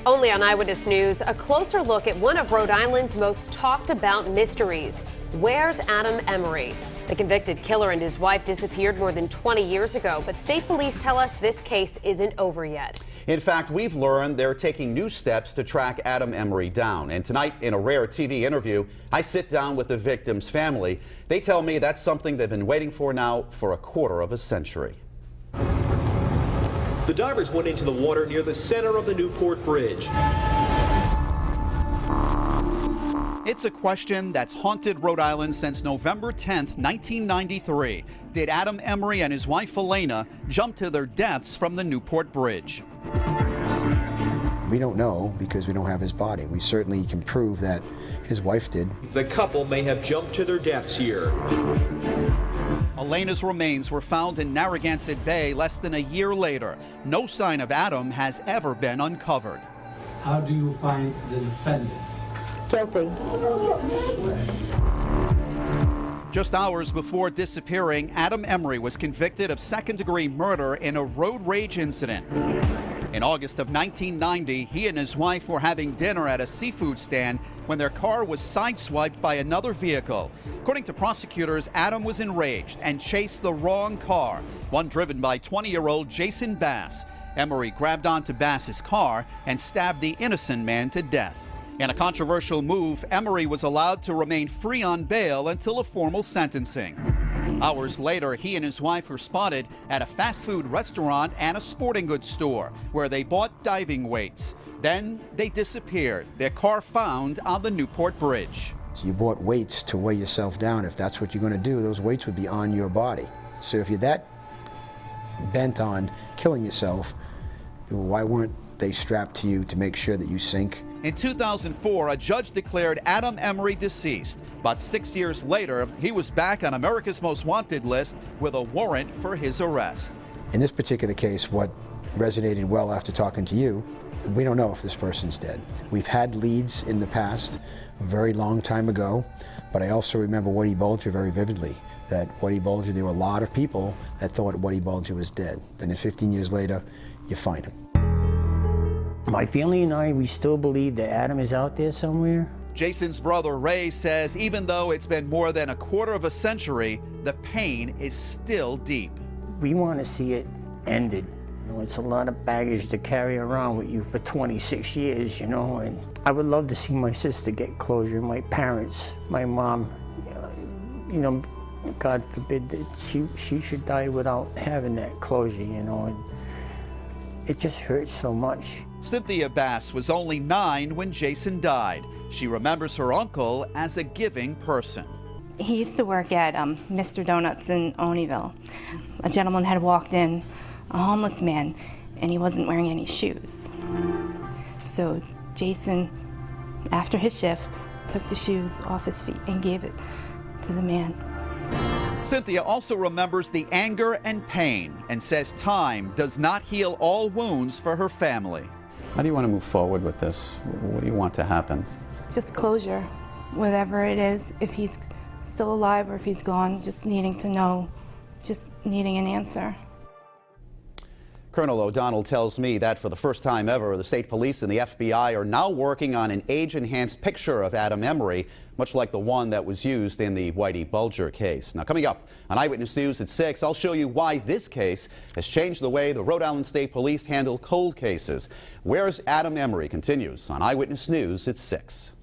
Only on Eyewitness News, a closer look at one of Rhode Island's most talked about mysteries. Where's Adam Emery? The convicted killer and his wife disappeared more than 20 years ago, but state police tell us this case isn't over yet. In fact, we've learned they're taking new steps to track Adam Emery down. And tonight, in a rare TV interview, I sit down with the victim's family. They tell me that's something they've been waiting for now for a quarter of a century. The divers went into the water near the center of the Newport Bridge. It's a question that's haunted Rhode Island since November 10th, 1993. Did Adam Emery and his wife Elena jump to their deaths from the Newport Bridge? We don't know because we don't have his body. We certainly can prove that his wife did. The couple may have jumped to their deaths here. Elena's remains were found in Narragansett Bay less than a year later. No sign of Adam has ever been uncovered. How do you find the defendant? Guilty. Just hours before disappearing, Adam Emery was convicted of second-degree murder in a road rage incident. In August of 1990, he and his wife were having dinner at a seafood stand when their car was sideswiped by another vehicle. According to prosecutors, Adam was enraged and chased the wrong car, one driven by 20-year-old Jason Bass. Emery grabbed onto Bass's car and stabbed the innocent man to death. In a controversial move, Emery was allowed to remain free on bail until a formal sentencing. Hours later, he and his wife were spotted at a fast food restaurant and a sporting goods store where they bought diving weights. Then they disappeared, their car found on the Newport Bridge. So you bought weights to weigh yourself down. If that's what you're going to do, those weights would be on your body. So if you're that bent on killing yourself, why weren't they strapped to you to make sure that you sink? In 2004, a judge declared Adam Emery deceased. But 6 years later, he was back on America's Most Wanted list with a warrant for his arrest. In this particular case, what resonated well after talking to you, we don't know if this person's dead. We've had leads in the past, a very long time ago, but I also remember Woody Bulger very vividly. That Woody Bulger, there were a lot of people that thought Woody Bulger was dead. And then 15 years later, you find him. My family and I, we still believe that Adam is out there somewhere. Jason's brother Ray says even though it's been more than a quarter of a century, the pain is still deep. We want to see it ended. You know, it's a lot of baggage to carry around with you for 26 years, you know, and I would love to see my sister get closure, my parents, my mom, you know, God forbid that she should die without having that closure, you know, and it just hurts so much. Cynthia Bass was only 9 when Jason died. She remembers her uncle as a giving person. He used to work at Mr. Donuts in Oneyville. A gentleman had walked in, a homeless man, and he wasn't wearing any shoes. So Jason, after his shift, took the shoes off his feet and gave it to the man. Cynthia also remembers the anger and pain and says time does not heal all wounds for her family. How do you want to move forward with this? What do you want to happen? Just closure, whatever it is, if he's still alive or if he's gone, just needing to know, just needing an answer. Colonel O'Donnell tells me that for the first time ever, the state police and the FBI are now working on an age-enhanced picture of Adam Emery, much like the one that was used in the Whitey Bulger case. Now, coming up on Eyewitness News at 6, I'll show you why this case has changed the way the Rhode Island State Police handle cold cases. Where's Adam Emery continues on Eyewitness News at 6.